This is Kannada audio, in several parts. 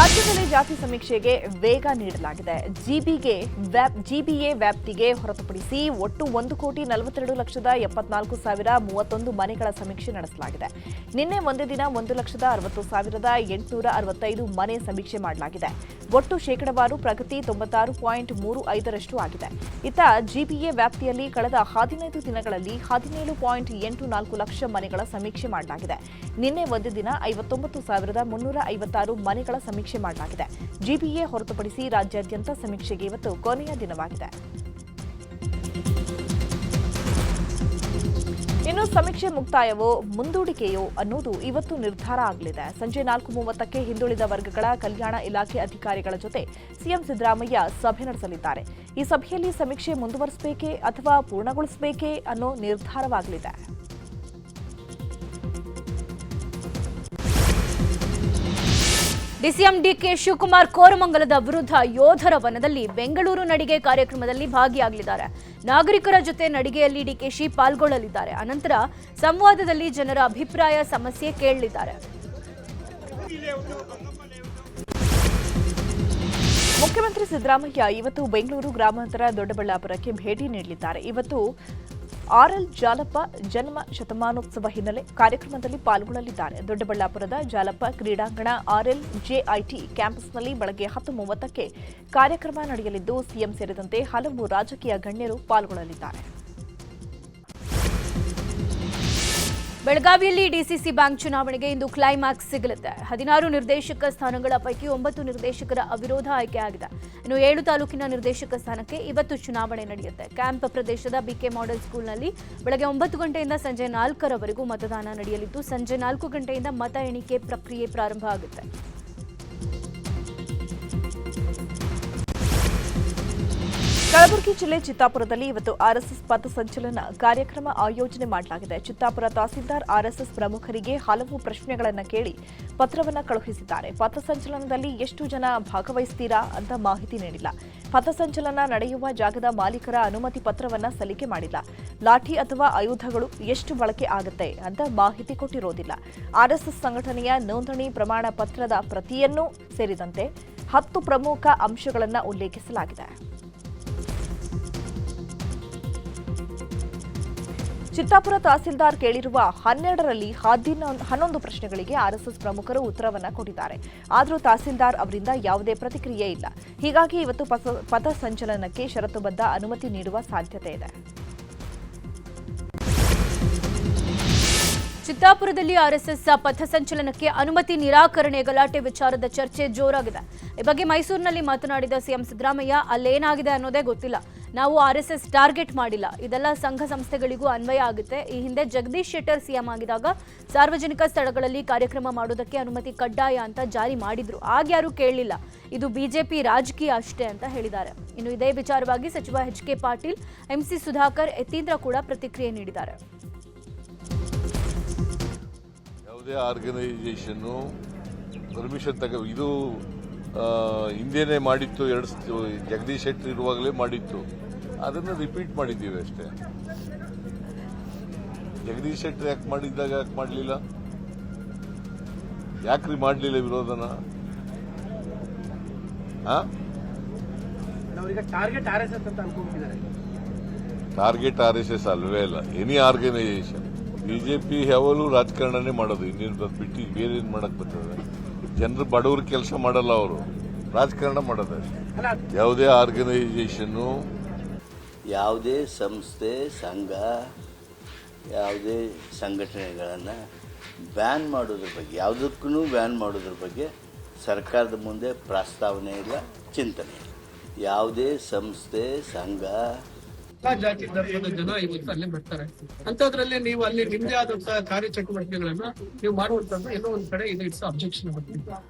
ರಾಜ್ಯದಲ್ಲಿ ಜಾತಿ ಸಮೀಕ್ಷೆಗೆ ವೇಗ ನೀಡಲಾಗಿದೆ. ಜಿಬಿಎ ವ್ಯಾಪ್ತಿಗೆ ಹೊರತುಪಡಿಸಿ ಒಟ್ಟು 1,42,74,031 ಮನೆಗಳ ಸಮೀಕ್ಷೆ ನಡೆಸಲಾಗಿದೆ. ನಿನ್ನೆ ಒಂದೇ ದಿನ 1,60,865 ಮನೆ ಸಮೀಕ್ಷೆ ಮಾಡಲಾಗಿದೆ. ಒಟ್ಟು ಶೇಕಡಾವಾರು ಪ್ರಗತಿ 96.35% ಆಗಿದೆ. ಇತ್ತ ಜಿಬಿಎ ವ್ಯಾಪ್ತಿಯಲ್ಲಿ ಕಳೆದ 15 ದಿನಗಳಲ್ಲಿ 17.84 ಲಕ್ಷ ಮನೆಗಳ ಸಮೀಕ್ಷೆ ಮಾಡಲಾಗಿದೆ. ನಿನ್ನೆ ಒಂದೇ ದಿನ 59,356 ಮನೆಗಳ ಸಮೀಕ್ಷೆ ಮಾಡಲಾಗಿದೆ. ಜಿಬಿಎ ಹೊರತುಪಡಿಸಿ ರಾಜ್ಯಾದ್ಯಂತ ಸಮೀಕ್ಷೆಗೆ ಇವತ್ತು ಕೊನೆಯ ದಿನವಾಗಿದೆ. ಇನ್ನು ಸಮೀಕ್ಷೆ ಮುಕ್ತಾಯವೋ ಮುಂದೂಡಿಕೆಯೋ ಅನ್ನೋದು ಇವತ್ತು ನಿರ್ಧಾರ ಆಗಲಿದೆ. ಸಂಜೆ 4:30ಕ್ಕೆ ಹಿಂದುಳಿದ ವರ್ಗಗಳ ಕಲ್ಯಾಣ ಇಲಾಖೆ ಅಧಿಕಾರಿಗಳ ಜೊತೆ ಸಿಎಂ ಸಿದ್ದರಾಮಯ್ಯ ಸಭೆ ನಡೆಸಲಿದ್ದಾರೆ. ಈ ಸಭೆಯಲ್ಲಿ ಸಮೀಕ್ಷೆ ಮುಂದುವರಿಸಬೇಕೇ ಅಥವಾ ಪೂರ್ಣಗೊಳಿಸಬೇಕೇ ಅನ್ನೋ ನಿರ್ಧಾರವಾಗಲಿದೆ. ಡಿಸಿಎಂ ಡಿಕೆ ಶಿವಕುಮಾರ್ ಕೋರಮಂಗಲದ ವಿರುದ್ಧ ಯೋಧರ ವನದಲ್ಲಿ ಬೆಂಗಳೂರು ನಡಿಗೆ ಕಾರ್ಯಕ್ರಮದಲ್ಲಿ ಭಾಗಿಯಾಗಲಿದ್ದಾರೆ. ನಾಗರಿಕರ ಜೊತೆ ನಡಿಗೆಯಲ್ಲಿ ಡಿಕೆಶಿ ಪಾಲ್ಗೊಳ್ಳಲಿದ್ದಾರೆ. ಅನಂತರ ಸಂವಾದದಲ್ಲಿ ಜನರ ಅಭಿಪ್ರಾಯ ಸಮಸ್ಯೆ ಕೇಳಲಿದ್ದಾರೆ. ಮುಖ್ಯಮಂತ್ರಿ ಸಿದ್ದರಾಮಯ್ಯ ಇವತ್ತು ಬೆಂಗಳೂರು ಗ್ರಾಮಾಂತರ ದೊಡ್ಡಬಳ್ಳಾಪುರಕ್ಕೆ ಭೇಟಿ ನೀಡಲಿದ್ದಾರೆ. ಇವತ್ತು ಆರ್ಎಲ್ ಜಾಲಪ್ಪ ಜನ್ಮ ಶತಮಾನೋತ್ಸವ ಹಿನ್ನೆಲೆ ಕಾರ್ಯಕ್ರಮದಲ್ಲಿ ಪಾಲ್ಗೊಳ್ಳಲಿದ್ದಾರೆ. ದೊಡ್ಡಬಳ್ಳಾಪುರದ ಜಾಲಪ್ಪ ಕ್ರೀಡಾಂಗಣ ಆರ್ಎಲ್ ಜೆಐಟಿ ಕ್ಯಾಂಪಸ್ನಲ್ಲಿ ಬೆಳಗ್ಗೆ 10:30ಕ್ಕೆ ಕಾರ್ಯಕ್ರಮ ನಡೆಯಲಿದ್ದು ಸಿಎಂ ಸೇರಿದಂತೆ ಹಲವು ರಾಜಕೀಯ ಗಣ್ಯರು ಪಾಲ್ಗೊಳ್ಳಲಿದ್ದಾರೆ. ಬೆಳಗಾವಿಯಲ್ಲಿ ಡಿಸಿಸಿ ಬ್ಯಾಂಕ್ ಚುನಾವಣೆಗೆ ಇಂದು ಕ್ಲೈಮ್ಯಾಕ್ಸ್ ಸಿಗಲಿದೆ. 16 ನಿರ್ದೇಶಕ ಸ್ಥಾನಗಳ ಪೈಕಿ 9 ನಿರ್ದೇಶಕರ ಅವಿರೋಧ ಆಯ್ಕೆಯಾಗಿದೆ. ಇನ್ನು 7 ತಾಲೂಕಿನ ನಿರ್ದೇಶಕ ಸ್ಥಾನಕ್ಕೆ ಇವತ್ತು ಚುನಾವಣೆ ನಡೆಯುತ್ತೆ. ಕ್ಯಾಂಪ್ ಪ್ರದೇಶದ ಬಿಕೆ ಮಾಡೆಲ್ ಸ್ಕೂಲ್ನಲ್ಲಿ ಬೆಳಗ್ಗೆ 9 ಗಂಟೆಯಿಂದ ಸಂಜೆ 4ರವರೆಗೂ ಮತದಾನ ನಡೆಯಲಿದ್ದು ಸಂಜೆ 4 ಗಂಟೆಯಿಂದ ಮತ ಎಣಿಕೆ ಪ್ರಕ್ರಿಯೆ ಪ್ರಾರಂಭ ಆಗುತ್ತೆ. ಕಲಬುರಗಿ ಜಿಲ್ಲೆ ಚಿತ್ತಾಪುರದಲ್ಲಿ ಇವತ್ತು ಆರ್ಎಸ್ಎಸ್ ಪಥಸಂಚಲನ ಕಾರ್ಯಕ್ರಮ ಆಯೋಜನೆ ಮಾಡಲಾಗಿದೆ. ಚಿತ್ತಾಪುರ ತಹಸೀಲ್ದಾರ್ ಆರ್ಎಸ್ಎಸ್ ಪ್ರಮುಖರಿಗೆ ಹಲವು ಪ್ರಶ್ನೆಗಳನ್ನು ಕೇಳಿ ಪತ್ರವನ್ನು ಕಳುಹಿಸಿದ್ದಾರೆ. ಪಥಸಂಚಲನದಲ್ಲಿ ಎಷ್ಟು ಜನ ಭಾಗವಹಿಸ್ತೀರಾ ಅಂತ ಮಾಹಿತಿ ನೀಡಿಲ್ಲ. ಪಥಸಂಚಲನ ನಡೆಯುವ ಜಾಗದ ಮಾಲೀಕರ ಅನುಮತಿ ಪತ್ರವನ್ನು ಸಲ್ಲಿಕೆ ಮಾಡಿಲ್ಲ. ಲಾಠಿ ಅಥವಾ ಆಯುಧಗಳು ಎಷ್ಟು ಬಳಕೆ ಆಗುತ್ತೆ ಅಂತ ಮಾಹಿತಿ ಕೊಟ್ಟಿರೋದಿಲ್ಲ. ಆರ್ಎಸ್ಎಸ್ ಸಂಘಟನೆಯ ನೋಂದಣಿ ಪ್ರಮಾಣ ಪತ್ರದ ಪ್ರತಿಯನ್ನೂ ಸೇರಿದಂತೆ 10 ಪ್ರಮುಖ ಅಂಶಗಳನ್ನು ಉಲ್ಲೇಖಿಸಲಾಗಿದೆ. ಚಿತ್ತಾಪುರ ತಹಸೀಲ್ದಾರ್ ಕೇಳಿರುವ 12ರಲ್ಲಿ 11 ಪ್ರಶ್ನೆಗಳಿಗೆ ಆರ್ಎಸ್ಎಸ್ ಪ್ರಮುಖರು ಉತ್ತರವನ್ನ ಕೊಟ್ಟಿದ್ದಾರೆ. ಆದರೂ ತಹಸೀಲ್ದಾರ್ ಅವರಿಂದ ಯಾವುದೇ ಪ್ರತಿಕ್ರಿಯೆ ಇಲ್ಲ. ಹೀಗಾಗಿ ಇವತ್ತು ಪಥಸಂಚಲನಕ್ಕೆ ಷರತ್ತುಬದ್ಧ ಅನುಮತಿ ನೀಡುವ ಸಾಧ್ಯತೆ ಇದೆ. ಚಿತ್ತಾಪುರದಲ್ಲಿ ಆರ್ಎಸ್ಎಸ್ ಪಥಸಂಚಲನಕ್ಕೆ ಅನುಮತಿ ನಿರಾಕರಣೆ ಗಲಾಟೆ ವಿಚಾರದ ಚರ್ಚೆ ಜೋರಾಗಿದೆ. ಈ ಬಗ್ಗೆ ಮೈಸೂರಿನಲ್ಲಿ ಮಾತನಾಡಿದ ಸಿಎಂ ಸಿದ್ದರಾಮಯ್ಯ, ಅಲ್ಲೇನಾಗಿದೆ ಅನ್ನೋದೇ ಗೊತ್ತಿಲ್ಲ. ನಾವು ಆರ್ಎಸ್ಎಸ್ ಟಾರ್ಗೆಟ್ ಮಾಡಿಲ್ಲ. ಇದೆಲ್ಲ ಸಂಘ ಸಂಸ್ಥೆಗಳಿಗೂ ಅನ್ವಯ ಆಗುತ್ತೆ. ಈ ಹಿಂದೆ ಜಗದೀಶ್ ಶೆಟ್ಟರ್ ಸಿಎಂ ಆಗಿದಾಗ ಸಾರ್ವಜನಿಕ ಸ್ಥಳಗಳಲ್ಲಿ ಕಾರ್ಯಕ್ರಮ ಮಾಡೋದಕ್ಕೆ ಅನುಮತಿ ಕಡ್ಡಾಯ ಅಂತ ಜಾರಿ ಮಾಡಿದ್ರು. ಆಗ್ಯಾರು ಕೇಳಲಿಲ್ಲ. ಇದು ಬಿಜೆಪಿ ರಾಜಕೀಯ ಅಷ್ಟೇ ಅಂತ ಹೇಳಿದ್ದಾರೆ. ಇನ್ನು ಇದೇ ವಿಚಾರವಾಗಿ ಸಚಿವ ಎಚ್.ಕೆ. ಪಾಟೀಲ್, ಎಂಸಿ ಸುಧಾಕರ್, ಯತೀಂದ್ರ ಕೂಡ ಪ್ರತಿಕ್ರಿಯೆ ನೀಡಿದ್ದಾರೆ. ಯಾವುದೇ ಆರ್ಗನೈಸೇಷನ್ ಪರ್ಮಿಷನ್ ಇದು ಹಿಂದೆನೇ ಮಾಡಿತ್ತು. ಜಗದೀಶ್ ಶೆಟ್ಟರ್ ಇರುವಾಗಲೇ ಮಾಡಿತ್ತು. ಅದನ್ನು ರಿಪೀಟ್ ಮಾಡಿದ್ದೀವಿ ಅಷ್ಟೇ. ಜಗದೀಶ್ ಶೆಟ್ಟರ್ ಯಾಕೆ ಮಾಡಿದ್ದಾಗ ಯಾಕೆ ಮಾಡಲಿಲ್ಲ? ಯಾಕ್ರಿ ಮಾಡಲಿಲ್ಲ ವಿರೋಧನ? ಟಾರ್ಗೆಟ್ ಆರ್ಎಸ್ಎಸ್ ಅಲ್ವೇ ಅಲ್ಲ. Any organisation. ಬಿಜೆಪಿ ಯಾವಾಗಲೂ ರಾಜಕಾರಣನೇ ಮಾಡೋದು. ಇನ್ನೇನು ಬಿಟ್ಟು ಬೇರೇನು ಮಾಡಕ್ ಬರ್ತದೆ? ಜನರು ಬಡವ್ರ ಕೆಲಸ ಮಾಡಲ್ಲ, ಅವರು ರಾಜಕಾರಣ ಮಾಡೋದು. ಯಾವುದೇ ಆರ್ಗನೈಸೇಷನ್ನು, ಯಾವುದೇ ಸಂಸ್ಥೆ, ಸಂಘ, ಯಾವುದೇ ಸಂಘಟನೆಗಳನ್ನು ಬ್ಯಾನ್ ಮಾಡೋದ್ರ ಬಗ್ಗೆ, ಯಾವುದಕ್ಕೂ ಬ್ಯಾನ್ ಮಾಡೋದ್ರ ಬಗ್ಗೆ ಸರ್ಕಾರದ ಮುಂದೆ ಪ್ರಸ್ತಾವನೆ ಇಲ್ಲ, ಚಿಂತನೆ ಇಲ್ಲ. ಯಾವುದೇ ಸಂಸ್ಥೆ, ಸಂಘ, ಜಾತಿ ಧರ್ಮದ ಜನ ಇವತ್ತು ಅಲ್ಲೇ ಬರ್ತಾರೆ. ಅಂತದ್ರಲ್ಲಿ ನೀವು ಅಲ್ಲಿ ನಿಮ್ದೇ ಆದಂತಹ ಕಾರ್ಯಚಟುವಟಿಕೆಗಳನ್ನ ನೀವು ಮಾಡುವಂತದ್ದು ಎಲ್ಲೋ ಒಂದ್ ಕಡೆ ಇದು ಇಟ್ಸ್ ಅಬ್ಜೆಕ್ಷನ್ ಬರ್ತೀವಿ.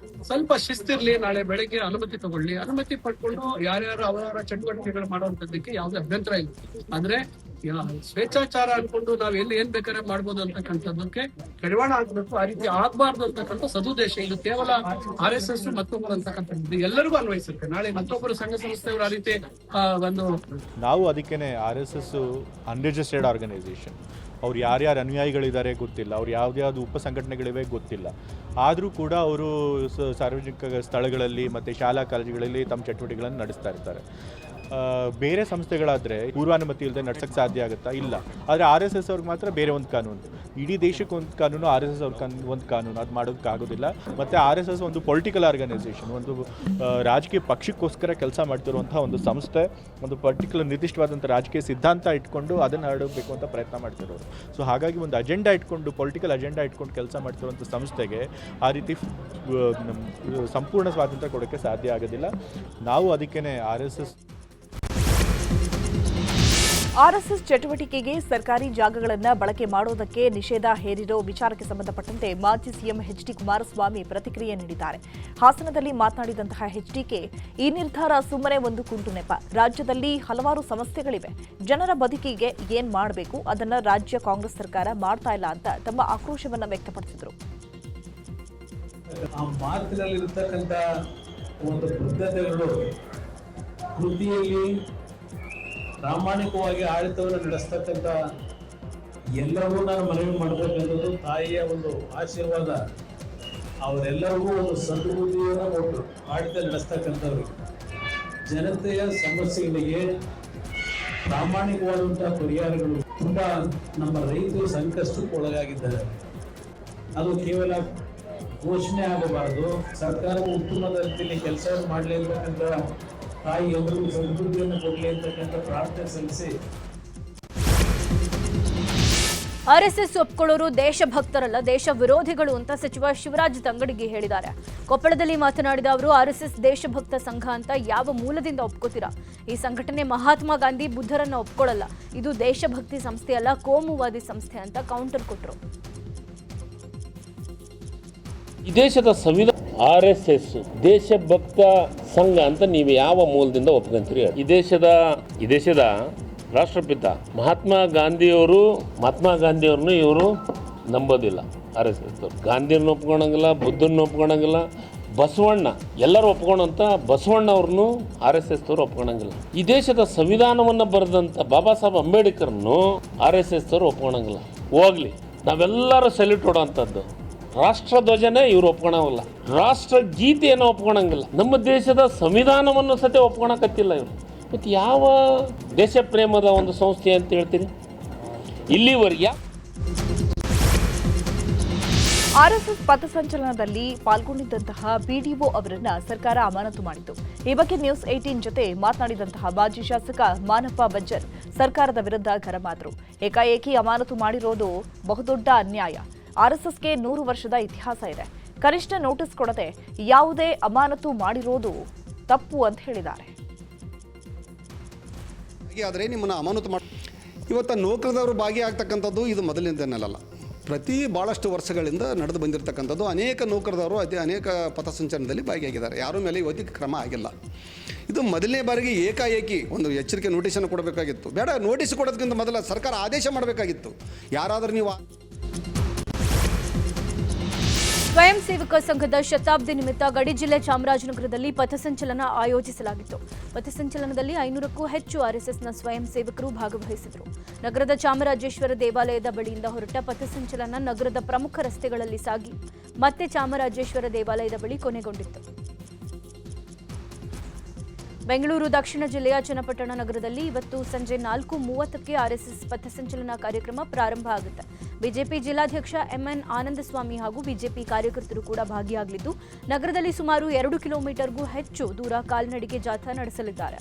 ಸ್ವಲ್ಪ ಶಿಸ್ತಿರ್ಲಿ. ನಾಳೆ ಬೆಳಗ್ಗೆ ಅನುಮತಿ ತಗೊಳ್ಳಿ. ಅನುಮತಿ ಪಡ್ಕೊಂಡು ಯಾರ್ಯಾರು ಅವರ ಚಟುವಟಿಕೆಗಳು ಮಾಡುವಂತದ್ದಕ್ಕೆ ಯಾವುದೇ ಅಭ್ಯಂತರ ಇಲ್ಲ. ಆದ್ರೆ ಸ್ವೇಚ್ಛಾಚಾರ ಅನ್ಕೊಂಡು ನಾವ್ ಎಲ್ಲಿ ಏನ್ ಬೇಕಾದ್ರೆ ಮಾಡ್ಬೋದು ಅಂತಕ್ಕಂಥದ್ದಕ್ಕೆ ಕಡಿವಾಣ ಆಗ್ಬೇಕು. ಆ ರೀತಿ ಆಗ್ಬಾರ್ದು ಅಂತಕ್ಕಂಥ ಸದುದ್ದೇಶ. ಇದು ಕೇವಲ RSS ಮತ್ತೊಬ್ಬರು ಅಂತಕ್ಕಂಥದ್ದು ಎಲ್ಲರಿಗೂ ಅನ್ವಯಿಸುತ್ತೆ. ನಾಳೆ ಮತ್ತೊಬ್ಬರು ಸಂಘ ಸಂಸ್ಥೆಗಳು ಆ ರೀತಿ ಒಂದು ನಾವು ಅದಕ್ಕೇನೆ RSS ಅನ್ರಿಜಿಸ್ಟರ್ಡ್ ಆರ್ಗನೈಸೇಷನ್ ಅವ್ರು ಯಾರ್ಯಾರು ಅನುಯಾಯಿಗಳಿದ್ದಾರೆ ಗೊತ್ತಿಲ್ಲ, ಅವ್ರು ಯಾವುದ್ಯಾವುದು ಉಪಸಂಘಟನೆಗಳಿವೆ ಗೊತ್ತಿಲ್ಲ. ಆದರೂ ಕೂಡ ಅವರು ಸಾರ್ವಜನಿಕ ಸ್ಥಳಗಳಲ್ಲಿ ಮತ್ತು ಶಾಲಾ ಕಾಲೇಜುಗಳಲ್ಲಿ ತಮ್ಮ ಚಟುವಟಿಕೆಗಳನ್ನು ನಡೆಸ್ತಾ ಇರ್ತಾರೆ. ಬೇರೆ ಸಂಸ್ಥೆಗಳಾದರೆ ಪೂರ್ವಾನುಮತಿ ಇಲ್ಲದೆ ನಡ್ಸೋಕ್ಕೆ ಸಾಧ್ಯ ಆಗುತ್ತಾ? ಇಲ್ಲ. ಆದರೆ RSS ಅವ್ರಿಗೆ ಮಾತ್ರ ಬೇರೆ ಒಂದು ಕಾನೂನು, ಇಡೀ ದೇಶಕ್ಕೆ ಒಂದು ಕಾನೂನು, RSS ಅವ್ರ ಒಂದು ಕಾನೂನು, ಅದು ಮಾಡೋದಕ್ಕಾಗೋದಿಲ್ಲ. ಮತ್ತು RSS ಒಂದು ಪೊಲಿಟಿಕಲ್ ಆರ್ಗನೈಸೇಷನ್, ಒಂದು ರಾಜಕೀಯ ಪಕ್ಷಕ್ಕೋಸ್ಕರ ಕೆಲಸ ಮಾಡ್ತಿರುವಂಥ ಒಂದು ಸಂಸ್ಥೆ, ಒಂದು ಪರ್ಟಿಕ್ಯುಲರ್ ನಿರ್ದಿಷ್ಟವಾದಂಥ ರಾಜಕೀಯ ಸಿದ್ಧಾಂತ ಇಟ್ಕೊಂಡು ಅದನ್ನು ಹರಡಬೇಕು ಅಂತ ಪ್ರಯತ್ನ ಮಾಡ್ತಿರೋರು. ಸೊ ಹಾಗಾಗಿ ಒಂದು ಅಜೆಂಡಾ ಇಟ್ಕೊಂಡು, ಪೊಲಿಟಿಕಲ್ ಅಜೆಂಡಾ ಇಟ್ಕೊಂಡು ಕೆಲಸ ಮಾಡ್ತಿರುವಂಥ ಸಂಸ್ಥೆಗೆ ಆ ರೀತಿ ಸಂಪೂರ್ಣ ಸ್ವಾತಂತ್ರ್ಯ ಕೊಡೋಕ್ಕೆ ಸಾಧ್ಯ ಆಗೋದಿಲ್ಲ. ನಾವು ಅದಕ್ಕೇ ಆರ್ಎಸ್ಎಸ್ ಚಟುವಟಿಕೆಗೆ ಸರ್ಕಾರಿ ಜಾಗಗಳನ್ನು ಬಳಕೆ ಮಾಡುವುದಕ್ಕೆ ನಿಷೇಧ ಹೇರಿರೋ ವಿಚಾರಕ್ಕೆ ಸಂಬಂಧಪಟ್ಟಂತೆ ಮಾಜಿ ಸಿಎಂ ಎಚ್ಡಿ ಕುಮಾರಸ್ವಾಮಿ ಪ್ರತಿಕ್ರಿಯೆ ನೀಡಿದ್ದಾರೆ. ಹಾಸನದಲ್ಲಿ ಮಾತನಾಡಿದಂತಹ ಎಚ್ಡಿಕೆ, ಈ ನಿರ್ಧಾರ ಸುಮ್ಮನೆ ಒಂದು ಕುಂಟು ನೆಪ. ರಾಜ್ಯದಲ್ಲಿ ಹಲವಾರು ಸಮಸ್ಯೆಗಳಿವೆ, ಜನರ ಬದುಕಿಗೆ ಏನ್ ಮಾಡಬೇಕು ಅದನ್ನ ರಾಜ್ಯ ಕಾಂಗ್ರೆಸ್ ಸರ್ಕಾರ ಮಾಡ್ತಾ ಇಲ್ಲ ಅಂತ ತಮ್ಮ ಆಕ್ರೋಶವನ್ನ ವ್ಯಕ್ತಪಡಿಸಿದರು. ಆ ಮಾತಿನಲ್ಲಿರ್ತಕ್ಕಂಥ ಒಂದು ಬದ್ಧತೆಗಳು ಕೃತಿಯಲ್ಲಿ ಪ್ರಾಮಾಣಿಕವಾಗಿ ಆಡಳಿತವನ್ನು ನಡೆಸ್ತಕ್ಕಂಥ ಎಲ್ಲರಿಗೂ ನಾನು ಮನವಿ ಮಾಡಬೇಕನ್ನೋದು ತಾಯಿಯ ಒಂದು ಆಶೀರ್ವಾದ. ಅವರೆಲ್ಲರಿಗೂ ಒಂದು ಸದ್ಬುದ್ಧಿಯನ್ನು ಕೊಟ್ಟು ಆಡಳಿತ ನಡೆಸ್ತಕ್ಕಂಥವ್ರಿಗೆ ಜನತೆಯ ಸಮಸ್ಯೆಗಳಿಗೆ ಪ್ರಾಮಾಣಿಕವಾದಂತಹ ಪರಿಹಾರಗಳು. ತುಂಬ ನಮ್ಮ ರೈತರು ಸಂಕಷ್ಟಕ್ಕೆ ಒಳಗಾಗಿದ್ದಾರೆ. ಅದು ಕೇವಲ ಘೋಷಣೆ ಆಗಬಾರದು, ಸರ್ಕಾರ ಉತ್ತಮದ ರೀತಿಯಲ್ಲಿ ಕೆಲಸ ಮಾಡಲಿ ಅಂತಕ್ಕಂಥ ತಾಯಿ ಎಲ್ಲರಿಗೂ ಸಮೃದ್ಧಿಯನ್ನು ಕೊಡಲಿ ಅಂತಕ್ಕಂಥ ಪ್ರಾರ್ಥನೆ ಸಲ್ಲಿಸಿ. RSS ಒಪ್ಕೊಳ್ಳೋರು ದೇಶಭಕ್ತರಲ್ಲ, ದೇಶ ವಿರೋಧಿಗಳು ಅಂತ ಸಚಿವ ಶಿವರಾಜ್ ತಂಗಡಗಿ ಹೇಳಿದ್ದಾರೆ. ಕೊಪ್ಪಳದಲ್ಲಿ ಮಾತನಾಡಿದ ಅವರು, RSS ದೇಶಭಕ್ತ ಸಂಘ ಅಂತ ಯಾವ ಮೂಲದಿಂದ ಒಪ್ಕೋತೀರಾ? ಈ ಸಂಘಟನೆ ಮಹಾತ್ಮ ಗಾಂಧಿ ಬುದ್ಧರನ್ನ ಒಪ್ಕೊಳ್ಳಲ್ಲ. ಇದು ದೇಶಭಕ್ತಿ ಸಂಸ್ಥೆಯಲ್ಲ, ಕೋಮುವಾದಿ ಸಂಸ್ಥೆ ಅಂತ ಕೌಂಟರ್ ಕೊಟ್ಟರು. ಈ ದೇಶದ ಸಂವಿಧಾನ RSS ದೇಶಭಕ್ತ ಸಂಘ ಅಂತ ನೀವು ಯಾವ ಮೂಲದಿಂದ ಒಪ್ಕೊಂತೀರಿ? ಈ ದೇಶದ ರಾಷ್ಟ್ರಪಿತ ಮಹಾತ್ಮ ಗಾಂಧಿಯವ್ರನ್ನೂ ಇವರು ನಂಬೋದಿಲ್ಲ. RSS ಗಾಂಧಿಯವ್ರನ್ನ ಒಪ್ಕೊಳಂಗಿಲ್ಲ, ಬುದ್ಧನ ಒಪ್ಕೊಳಂಗಿಲ್ಲ, ಬಸವಣ್ಣ ಎಲ್ಲರೂ ಒಪ್ಕೊಳಂತ ಬಸವಣ್ಣ ಅವ್ರನ್ನು RSS ಅವ್ರು ಒಪ್ಕೊಳಂಗಿಲ್ಲ. ಈ ದೇಶದ ಸಂವಿಧಾನವನ್ನು ಬರೆದಂಥ ಬಾಬಾ ಸಾಹೇಬ್ ಅಂಬೇಡ್ಕರ್ನು RSS ಅವ್ರು ಒಪ್ಕೊಳಂಗಿಲ್ಲ. ಹೋಗ್ಲಿ, ನಾವೆಲ್ಲರೂ ಸೆಲ್ಯೂಟ್ ಹೊಡೋವಂಥದ್ದು ರಾಷ್ಟ್ರಧ್ವಜನೇ ಇವ್ರು ಒಪ್ಕೊಳಂಗಿಲ್ಲ, ರಾಷ್ಟ್ರ ಗೀತೆಯನ್ನು ಒಪ್ಕೊಳಂಗಿಲ್ಲ, ನಮ್ಮ ದೇಶದ ಸಂವಿಧಾನವನ್ನು ಸತೆ ಒಪ್ಕೊಳಕತ್ತಿಲ್ಲ ಇವರು. ಮತ್ತು ಯಾವ ದೇಶ ಪ್ರೇಮದ ಒಂದು ಸಂಸ್ಥೆ ಅಂತ ಹೇಳ್ತೀರಿ? ಇಲ್ಲಿವರೆಗೆ ಆರ್ಎಸ್ಎಸ್ ಪಥಸಂಚಲನದಲ್ಲಿ ಪಾಲ್ಗೊಂಡಿದ್ದಂತಹ ಪಿಡಿಒ ಅವರನ್ನ ಸರ್ಕಾರ ಅಮಾನತು ಮಾಡಿತು. ಈ ಬಗ್ಗೆ ನ್ಯೂಸ್ 18 ಜೊತೆ ಮಾತನಾಡಿದಂತಹ ಮಾಜಿ ಶಾಸಕ ಮಾನಪ್ಪ ಬಜ್ಜರ್ ಸರ್ಕಾರದ ವಿರುದ್ಧ ಗರಮಾದರು. ಏಕಾಏಕಿ ಅಮಾನತು ಮಾಡಿರೋದು ಬಹುದೊಡ್ಡ ಅನ್ಯಾಯ. ಆರ್ಎಸ್ಎಸ್ಗೆ 100 ವರ್ಷದ ಇತಿಹಾಸ ಇದೆ. ಕನಿಷ್ಠ ನೋಟಿಸ್ ಕೊಡದೆ ಯಾವುದೇ ಅಮಾನತು ಮಾಡಿರೋದು ತಪ್ಪು ಅಂತ ಹೇಳಿದ್ದಾರೆ. ಆದರೆ ನಿಮ್ಮನ್ನು ಅಮಾನತು ಮಾಡಿ ಇವತ್ತು ನೌಕರದವರು ಭಾಗಿಯಾಗ್ತಕ್ಕಂಥದ್ದು ಇದು ಮೊದಲಿಂದನಲ್ಲ. ಭಾಳಷ್ಟು ವರ್ಷಗಳಿಂದ ನಡೆದು ಬಂದಿರತಕ್ಕಂಥದ್ದು. ಅನೇಕ ನೌಕರದವರು ಅನೇಕ ಪಥಸಂಚಲನದಲ್ಲಿ ಭಾಗಿಯಾಗಿದ್ದಾರೆ. ಯಾರ ಮೇಲೆ ಇವತ್ತಿಗೆ ಕ್ರಮ ಆಗಿಲ್ಲ. ಇದು ಮೊದಲನೇ ಬಾರಿಗೆ ಏಕಾಏಕಿ ಒಂದು ಎಚ್ಚರಿಕೆ ನೋಟಿಸನ್ನು ಕೊಡಬೇಕಾಗಿತ್ತು. ಬೇಡ, ನೋಟಿಸ್ ಕೊಡೋದಕ್ಕಿಂತ ಮೊದಲ ಸರ್ಕಾರ ಆದೇಶ ಮಾಡಬೇಕಾಗಿತ್ತು. ಯಾರಾದರೂ ನೀವು ಸ್ವಯಂ ಸೇವಕ ಸಂಘದ ಶತಾಬ್ದಿ ನಿಮಿತ್ತ ಗಡಿ ಜಿಲ್ಲೆ ಚಾಮರಾಜನಗರದಲ್ಲಿ ಪಥಸಂಚಲನ ಆಯೋಜಿಸಲಾಗಿತ್ತು. ಪಥಸಂಚಲನದಲ್ಲಿ 500ಕ್ಕೂ ಹೆಚ್ಚು RSSನ ಸ್ವಯಂ ಸೇವಕರು ಭಾಗವಹಿಸಿದರು. ನಗರದ ಚಾಮರಾಜೇಶ್ವರ ದೇವಾಲಯದ ಬಳಿಯಿಂದ ಹೊರಟ ಪಥಸಂಚಲನ ನಗರದ ಪ್ರಮುಖ ರಸ್ತೆಗಳಲ್ಲಿ ಸಾಗಿ ಮತ್ತೆ ಚಾಮರಾಜೇಶ್ವರ ದೇವಾಲಯದ ಬಳಿ ಕೊನೆಗೊಂಡಿತ್ತು. ಬೆಂಗಳೂರು ದಕ್ಷಿಣ ಜಿಲ್ಲೆಯ ಚನ್ನಪಟ್ಟಣ ನಗರದಲ್ಲಿ ಇವತ್ತು ಸಂಜೆ 4:30ಕ್ಕೆ RSS ಪಥಸಂಚಲನ ಕಾರ್ಯಕ್ರಮ ಪ್ರಾರಂಭ ಆಗುತ್ತೆ. ಬಿಜೆಪಿ ಜಿಲ್ಲಾಧ್ಯಕ್ಷ MN ಆನಂದಸ್ವಾಮಿ ಹಾಗೂ ಬಿಜೆಪಿ ಕಾರ್ಯಕರ್ತರು ಕೂಡ ಭಾಗಿಯಾಗಲಿದ್ದು, ನಗರದಲ್ಲಿ ಸುಮಾರು 2 ಕಿಲೋಮೀಟರ್ಗೂ ಹೆಚ್ಚು ದೂರ ಕಾಲ್ನಡಿಗೆ ಜಾಥಾ ನಡೆಸಲಿದ್ದಾರೆ.